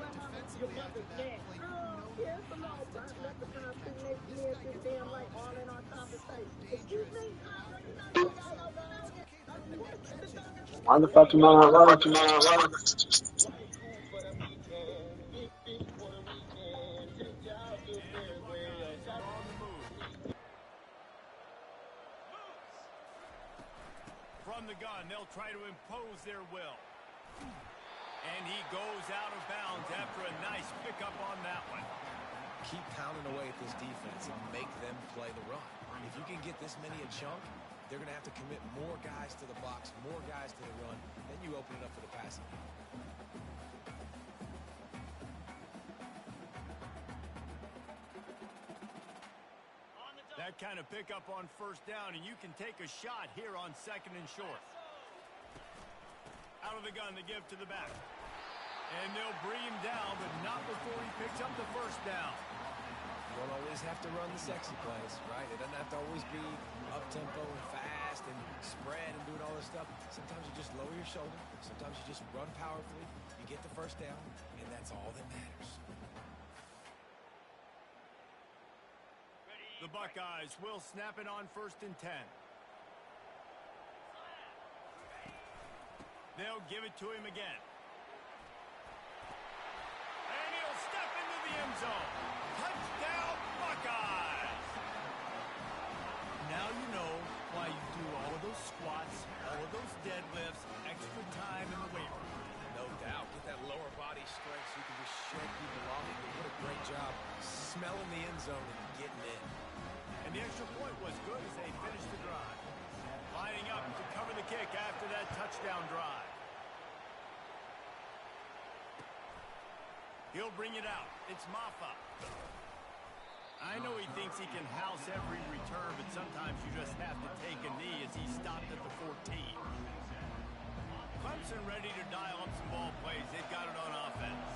Your defensively after mother's that neck. play, Girl, no here's the need little to burnt tackle him leprechaun and sitting protect next to this me at guy. this Get him damn light, involved. all in our So conversation. Excuse dangerous me? out You there. know you got So no it's dog. okay for Are him you to make working the catches. dog? Just On the don't Fatima, let him run. White cool for the weekend. Big Puerto Rican. Big job to And the Buckeyes are on the move. From the gun, they'll try to impose their will. And he goes out of bounds after a nice pickup on that one. Keep pounding away at this defense and make them play the run. If you can get this many a chunk, they're going to have to commit more guys to the box, more guys to the run. Then you open it up for the passing game. That kind of pickup on first down, and you can take a shot here on second and short. Out of the gun, they give to the back. And they'll bring him down, but not before he picks up the first down. You don't always have to run the sexy plays, right? It doesn't have to always be up-tempo and fast and spread and doing all this stuff. Sometimes you just lower your shoulder. Sometimes you just run powerfully. You get the first down, and that's all that matters. The Buckeyes will snap it on first and 10. They'll give it to him again. And he'll step into the end zone. Touchdown, Buckeyes! Now you know why you do all of those squats, all of those deadlifts, extra time in the weight room. No doubt. Get that lower body strength so you can just shed people off. You did a great job smelling the end zone and getting in. And the extra point was good as they finished the drive. Lining up to cover the kick after that touchdown drive. He'll bring it out. It's Maffa. I know he thinks he can house every return, but sometimes you just have to take a knee as he stopped at the 14. Clemson ready to dial up some ball plays. They've got it on offense.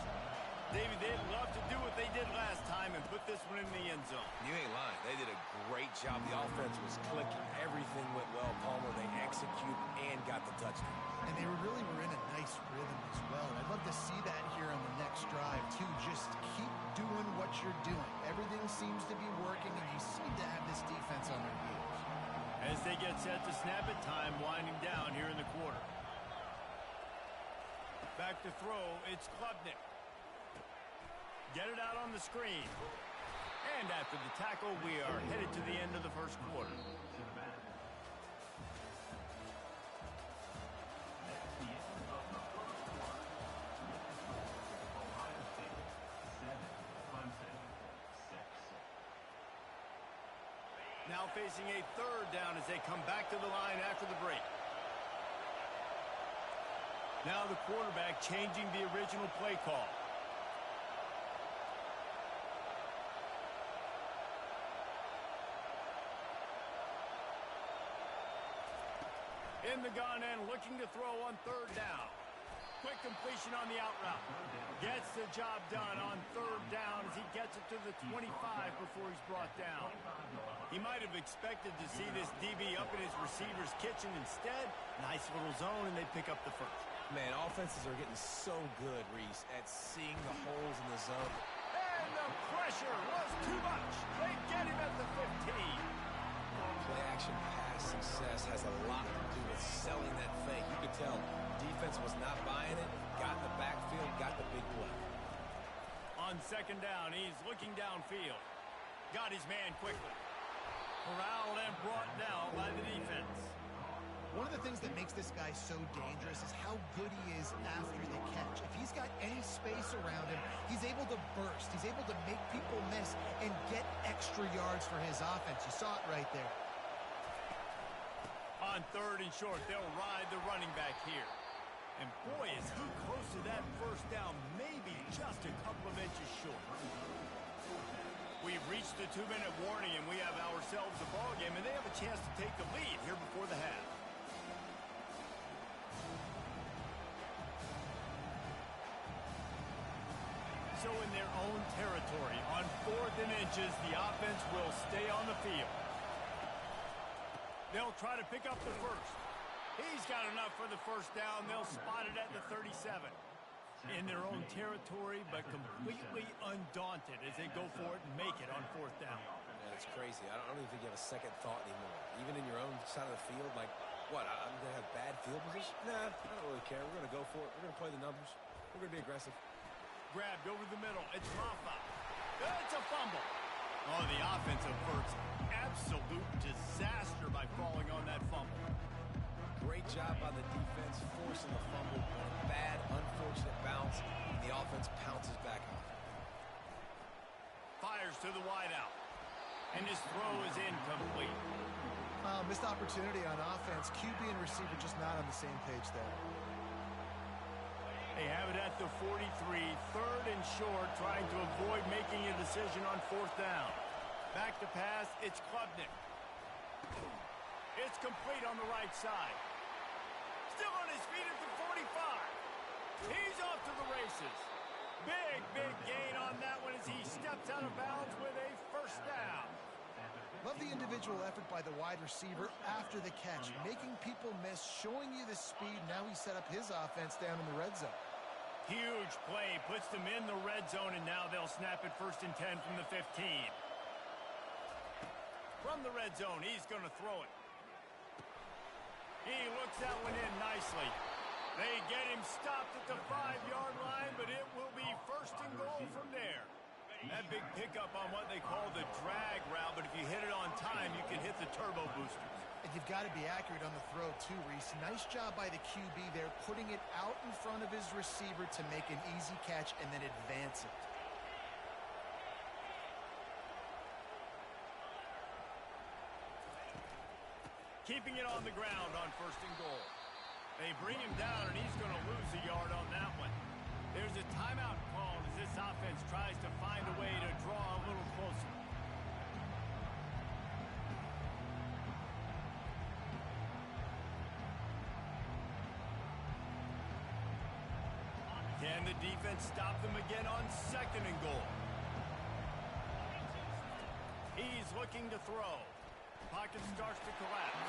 David, they'd love to do what they did last time and put this one in the end zone. You ain't lying. They did a great job. The offense was clicking. Everything went well. Palmer, they executed and got the touchdown. And they really were in a nice rhythm as well. And I'd love to see that here on the next drive, too. Just keep doing what you're doing. Everything seems to be working, and you seem to have this defense on their heels. As they get set to snap it, time winding down here in the quarter. Back to throw, it's Klubnik. Get it out on the screen. And after the tackle, we are headed to the end of the first quarter. Now facing a third down as they come back to the line after the break. Now the quarterback changing the original play call. In the gun and looking to throw on third down. Quick completion on the out route. Gets the job done on third down as he gets it to the 25 before he's brought down. He might have expected to see this DB up in his receiver's kitchen. Instead, nice little zone, and they pick up the first. Man, offenses are getting so good, Reese, at seeing the holes in the zone. And the pressure was too much. They get him at the 15. Play action pass success has a lot to do with selling that fake. You could tell defense was not buying it, got in the backfield, got the big play. On second down, he's looking downfield. Got his man quickly. Corralled and brought down by the defense. One of the things that makes this guy so dangerous is how good he is after the catch. If he's got any space around him, he's able to burst. He's able to make people miss and get extra yards for his offense. You saw it right there. On third and short, they'll ride the running back here. And boy, is he close to that first down, maybe just a couple of inches short. We've reached the 2-minute warning, and we have ourselves a ball game, and they have a chance to take the lead here before the half. So in their own territory, on 4th and inches, the offense will stay on the field. They'll try to pick up the first. He's got enough for the first down. They'll spot it at the 37. In in their own territory, but completely undaunted as they go for it and make it on fourth down. Yeah, it's crazy. I don't even think you have a second thought anymore. Even in your own side of the field, like, what, I'm going to have bad field position? Nah, I don't really care. We're going to go for it. We're going to play the numbers. We're going to be aggressive. Grabbed over the middle. It's Rafa. It's a fumble. Oh, the offense averts absolute disaster by falling on that fumble. Great job by the defense forcing the fumble on a bad, unfortunate bounce, and the offense pounces back on it. Fires to the wideout, and his throw is incomplete. Missed opportunity on offense. QB and receiver just not on the same page there. They have it at the 43, third and short, trying to avoid making a decision on fourth down. Back to pass, it's Klubnik. It's complete on the right side. Still on his feet at the 45. He's off to the races. Big gain on that one as he steps out of bounds with a first down. Love the individual effort by the wide receiver after the catch, making people miss, showing you the speed. Now he set up his offense down in the red zone. Huge play, puts them in the red zone, and now they'll snap it 1st and 10 from the 15. From the red zone, he's going to throw it. He looks that one in nicely. They get him stopped at the 5-yard line, but it will be 1st and goal from there. That big pickup on what they call the drag route, but if you hit it on time, you can hit the turbo boosters. And you've got to be accurate on the throw too, Reese. Nice job by the QB there, putting it out in front of his receiver to make an easy catch and then advance it. Keeping it on the ground on 1st and goal. They bring him down, and he's going to lose a yard on that one. There's a timeout called as this offense tries to find a way to draw a little closer. Can the defense stop them again on 2nd and goal? He's looking to throw. Pocket starts to collapse.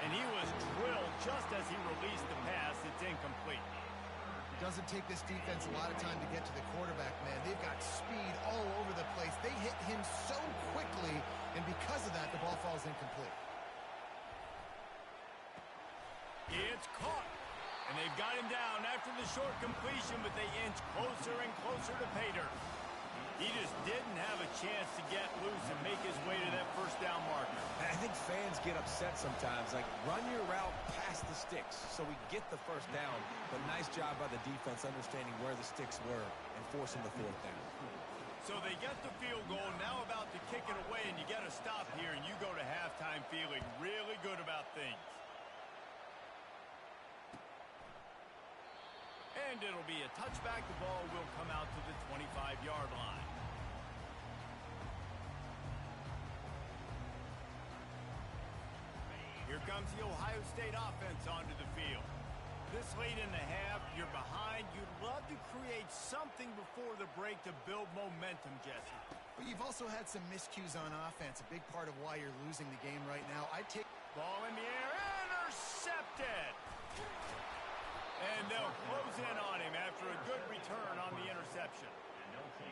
And he was drilled just as he released the pass. It's incomplete. Doesn't take this defense a lot of time to get to the quarterback, man. They've got speed all over the place. They hit him so quickly, and because of that, the ball falls incomplete. It's caught. And they've got him down after the short completion, but they inch closer and closer to pay dirt. He just didn't have a chance to get loose and make his way to that 1st down marker. I think fans get upset sometimes. Like, run your route past the sticks so we get the 1st down. But nice job by the defense understanding where the sticks were and forcing the 4th down. So they get the field goal, now about to kick it away, and you get a stop here, and you go to halftime feeling really good about things. And it'll be a touchback. The ball will come out to the 25-yard line. Here comes the Ohio State offense onto the field. This late in the half, you're behind. You'd love to create something before the break to build momentum, Jesse. But you've also had some miscues on offense, a big part of why you're losing the game right now. I'd take... Ball in the air, intercepted! And they'll close in on him after a good return on the interception.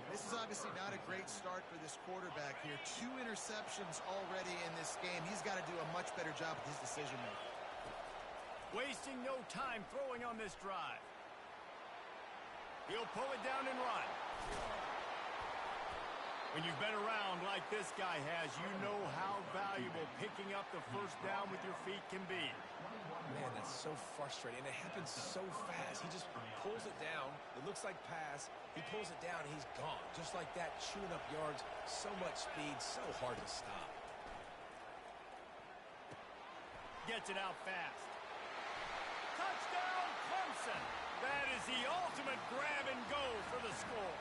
This is obviously not a great start for this quarterback here. 2 interceptions already in this game. He's got to do a much better job with his decision-making. Wasting no time throwing on this drive. He'll pull it down and run. When you've been around like this guy has, you know how valuable picking up the 1st down with your feet can be. Man, that's so frustrating. And it happens so fast. He just pulls it down. It looks like pass. He pulls it down, and he's gone. Just like that, chewing up yards. So much speed, so hard to stop. Gets it out fast. Touchdown, Clemson. That is the ultimate grab and go for the score.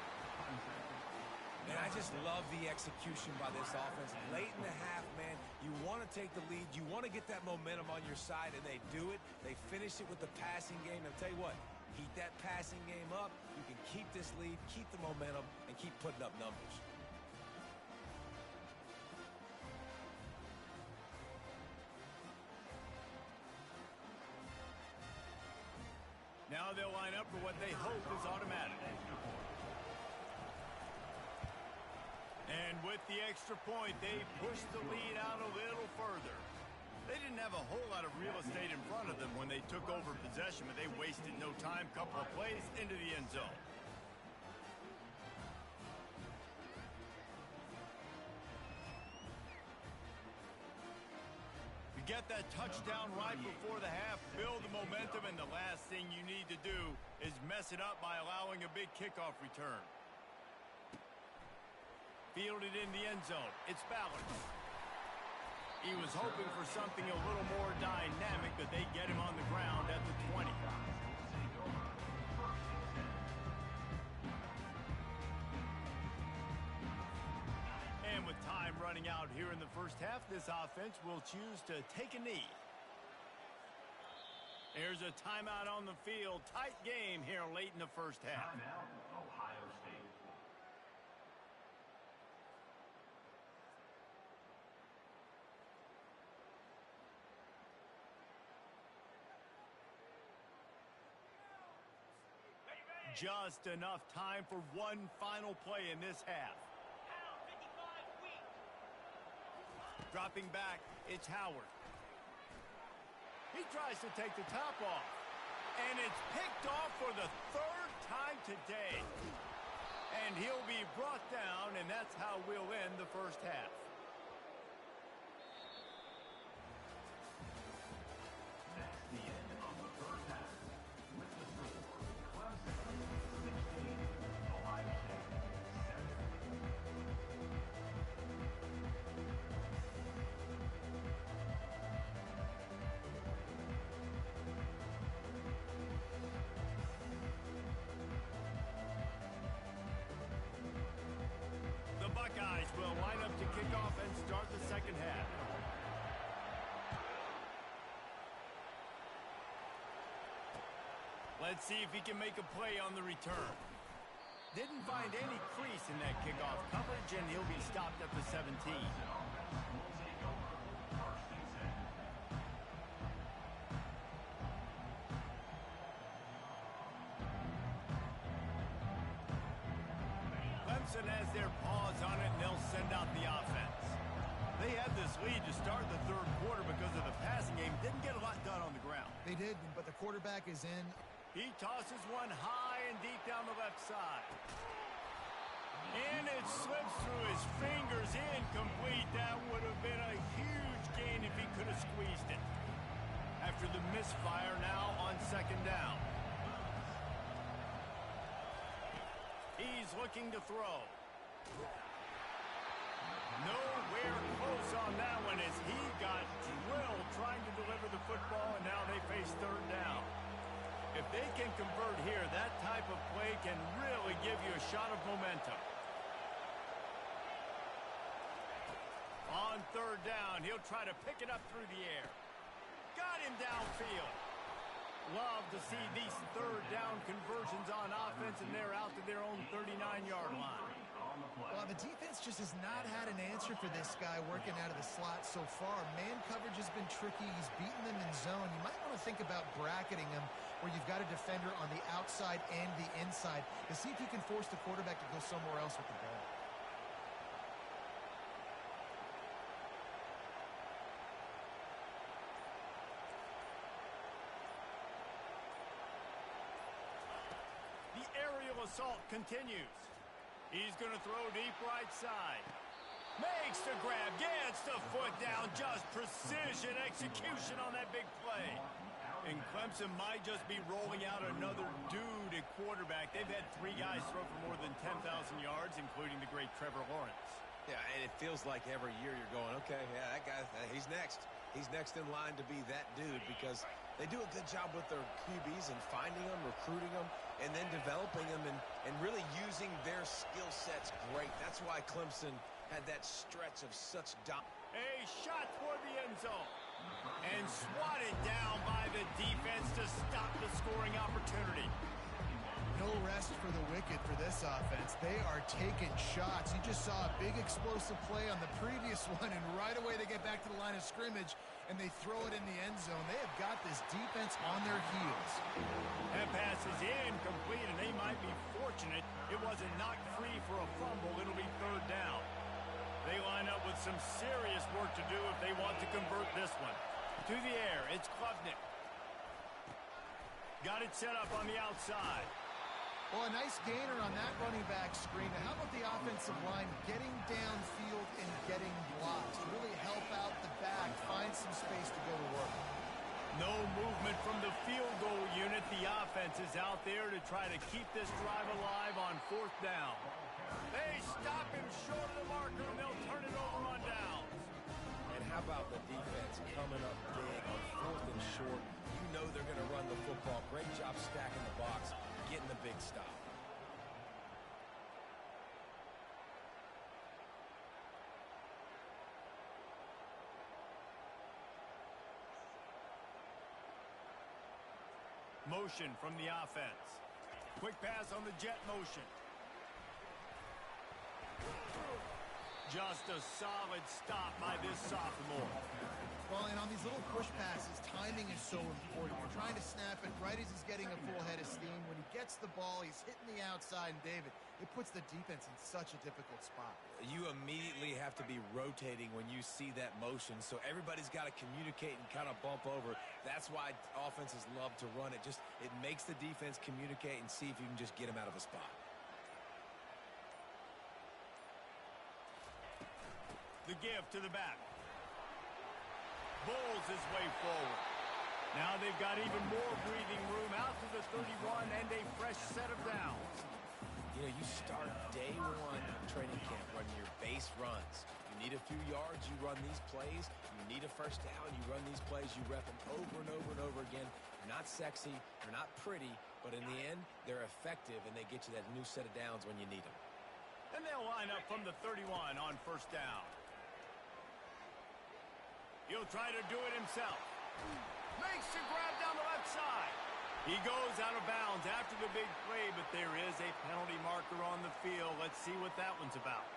And I just love the execution by this offense. Late in the half, man, you want to take the lead. You want to get that momentum on your side, and they do it. They finish it with the passing game. I'll tell you what, keep that passing game up. You can keep this lead, keep the momentum, and keep putting up numbers. Now they'll line up for what they hope is automatic. With the extra point, they pushed the lead out a little further. They didn't have a whole lot of real estate in front of them when they took over possession, but they wasted no time. Couple of plays into the end zone. You get that touchdown right before the half, build the momentum, and the last thing you need to do is mess it up by allowing a big kickoff return. Fielded in the end zone. It's Ballard. He was hoping for something a little more dynamic, but they get him on the ground at the 20. And with time running out here in the first half, this offense will choose to take a knee. Here's a timeout on the field. Tight game here late in the first half. Timeout, Ohio State. Just enough time for one final play in this half. Dropping back, it's Howard. He tries to take the top off. And it's picked off for the third time today. And he'll be brought down, and that's how we'll end the first half. That's the end of the first half. With the score, Clemson 16, Ohio State 7. The Buckeyes will line up to kick off and start the second half. Let's see if he can make a play on the return. Didn't find any crease in that kickoff coverage, and he'll be stopped at the 17. Clemson has their paws on it, and they'll send out the offense. They had this lead to start the third quarter because of the passing game. Didn't get a lot done on the ground. They did, but the quarterback is in. He tosses one high and deep down the left side. And it slips through his fingers, incomplete. That would have been a huge gain if he could have squeezed it. After the misfire, now on second down. He's looking to throw. Nowhere close on that one as he got drilled trying to deliver the football, and now they face third down. If they can convert here, that type of play can really give you a shot of momentum. On third down, he'll try to pick it up through the air. Got him downfield. Love to see these third down conversions on offense, and they're out to their own 39-yard line. Well, the defense just has not had an answer for this guy working out of the slot so far. Man coverage has been tricky. He's beaten them in zone. You might want to think about bracketing him where you've got a defender on the outside and the inside to see if you can force the quarterback to go somewhere else with the ball. The aerial assault continues. He's going to throw deep right side. Makes the grab, gets the foot down, just precision execution on that big play. And Clemson might just be rolling out another dude at quarterback. They've had three guys throw for more than 10,000 yards, including the great Trevor Lawrence. Yeah, and it feels like every year you're going, okay, yeah, that guy, he's next. He's next in line to be that dude because they do a good job with their QBs and finding them, recruiting them, and then developing them and really using their skill sets great. That's why Clemson had that stretch of such A shot toward the end zone. And swatted down by the defense to stop the scoring opportunity. No rest for the wicked for this offense. They are taking shots. You just saw a big explosive play on the previous one, and right away they get back to the line of scrimmage, and they throw it in the end zone. They have got this defense on their heels. That pass is incomplete, and they might be fortunate it wasn't knocked free for a fumble. It'll be third down. They line up with some serious work to do if they want to convert this one. To the air, it's Klubnik. Got it set up on the outside. Well, a nice gainer on that running back screen. Now, how about the offensive line getting downfield and getting blocks to really help out the back, find some space to go to work? No movement from the field goal unit. The offense is out there to try to keep this drive alive on 4th down. They stop him short of the marker, and they'll turn it over on downs. And how about the defense coming up big on 4th and short? You know they're going to run the football. Great job stacking the box, getting the big stop. Motion from the offense. Quick pass on the jet motion. Just a solid stop by this sophomore. Well, and on these little push passes, timing is so important. You're trying to snap it right as he's getting a full head of steam. When he gets the ball, he's hitting the outside, and David, it puts the defense in such a difficult spot. You immediately have to be rotating when you see that motion, so everybody's got to communicate and kind of bump over. That's why offenses love to run it. It makes the defense communicate and see if you can just get him out of a spot. The give to the back. Bowls his way forward. Now they've got even more breathing room out to the 31 and a fresh set of downs. You know, you start day one of training camp running your base runs. You need a few yards, you run these plays. You need a first down, you run these plays. You rep them over and over and over again. They're not sexy, they're not pretty, but in the end, they're effective, and they get you that new set of downs when you need them. And they'll line up from the 31 on 1st down. He'll try to do it himself. Makes the grab down the left side. He goes out of bounds after the big play, but there is a penalty marker on the field. Let's see what that one's about.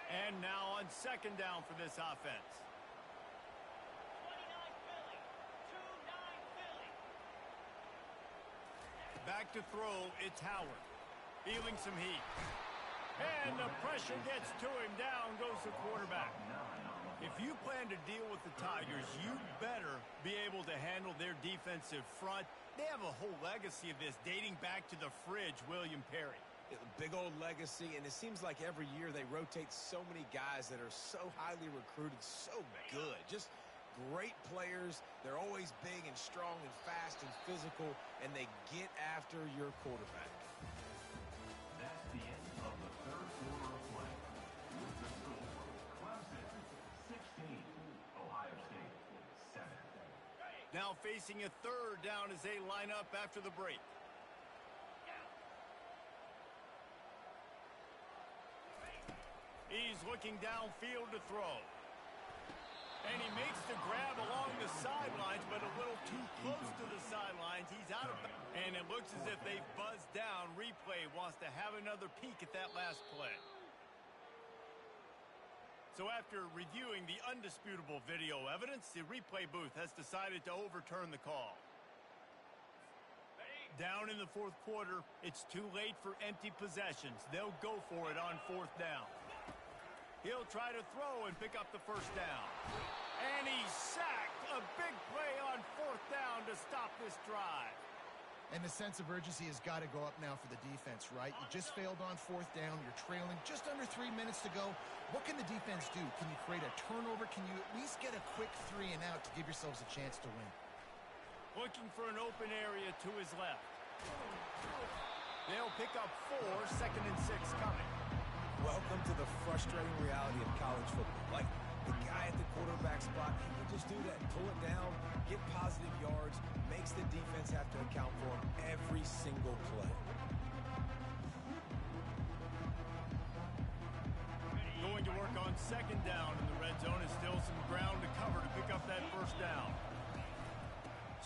And now on 2nd down for this offense. 29 Philly. 2-9 Philly. Back to throw, it's Howard. Feeling some heat. And the pressure gets to him. Down goes the quarterback. If you plan to deal with the Tigers, you better be able to handle their defensive front. They have a whole legacy of this dating back to the fridge, William Perry. Big old legacy, and it seems like every year they rotate so many guys that are so highly recruited, so good. Just great players. They're always big and strong and fast and physical, and they get after your quarterback. That's the end of the 3rd quarter of play. With the score, Clemson 16, Ohio State 7. Now facing a 3rd down as they line up after the break. He's looking downfield to throw. And he makes the grab along the sidelines, but a little too close to the sidelines. He's out of bounds. And it looks as if they've buzzed down. Replay wants to have another peek at that last play. So after reviewing the undisputable video evidence, the replay booth has decided to overturn the call. Down in the 4th quarter, it's too late for empty possessions. They'll go for it on 4th down. He'll try to throw and pick up the 1st down. And he's sacked. A big play on 4th down to stop this drive. And the sense of urgency has got to go up now for the defense, right? You just failed on 4th down. You're trailing just under 3 minutes to go. What can the defense do? Can you create a turnover? Can you at least get a quick 3 and out to give yourselves a chance to win? Looking for an open area to his left. They'll pick up 4, 2nd and 6 coming. Welcome to the frustrating reality of college football. Like, the guy at the quarterback spot, he can just do that. Pull it down, get positive yards, makes the defense have to account for him every single play. Going to work on 2nd down in the red zone. Is still some ground to cover to pick up that 1st down.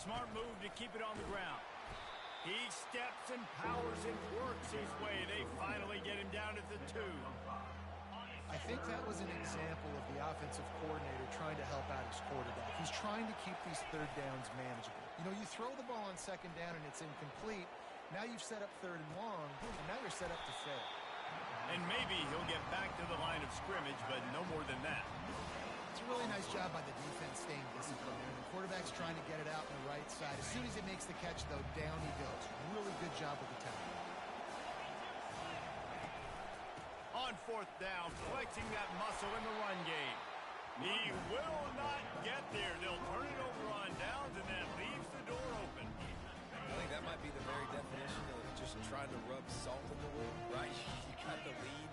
Smart move to keep it on the ground. He steps and powers and works his way. They finally get him down at the 2. I think that was an example of the offensive coordinator trying to help out his quarterback. He's trying to keep these 3rd downs manageable. You know, you throw the ball on 2nd down and it's incomplete. Now you've set up 3rd and long, and now you're set up to fail. And maybe he'll get back to the line of scrimmage, but no more than that. It's a really nice job by the defense staying disciplined. The quarterback's trying to get it out on the right side. As soon as he makes the catch, though, down he goes. Really good job with the tackle. On fourth down, flexing that muscle in the run game. He will not get there. They'll turn it over on downs, and that leaves the door open. I think that might be the very definition of just trying to rub salt in the wound, right? You got the lead,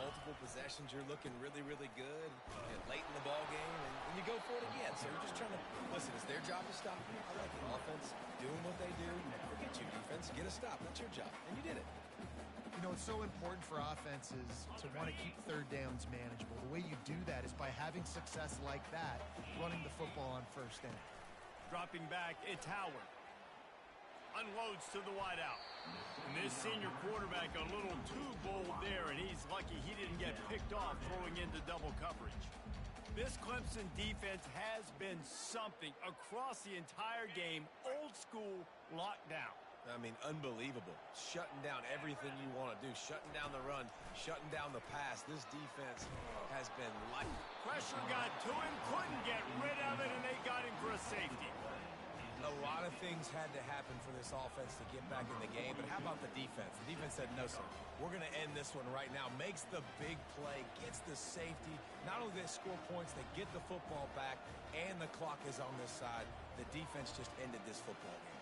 multiple possessions, you're looking really, really good, and late in the ball game, and you go for it again. So you're just trying to, listen, it's their job to stop you. I like it. Offense doing what they do. Forget you, defense. Get a stop. That's your job, and you did it. You know, it's so important for offenses to want to keep third downs manageable. The way you do that is by having success like that, running the football on first down. Dropping back, it's Howard. Unloads to the wideout. And this senior quarterback a little too bold there, and he's lucky he didn't get picked off throwing into double coverage. This Clemson defense has been something across the entire game. Old school lockdown. I mean, unbelievable. Shutting down everything you want to do. Shutting down the run. Shutting down the pass. This defense has been light. Pressure got to him. Couldn't get rid of it, and they got him for a safety. A lot of things had to happen for this offense to get back in the game, but how about the defense? The defense said, no, sir. We're going to end this one right now. Makes the big play. Gets the safety. Not only do they score points, they get the football back, and the clock is on this side. The defense just ended this football game.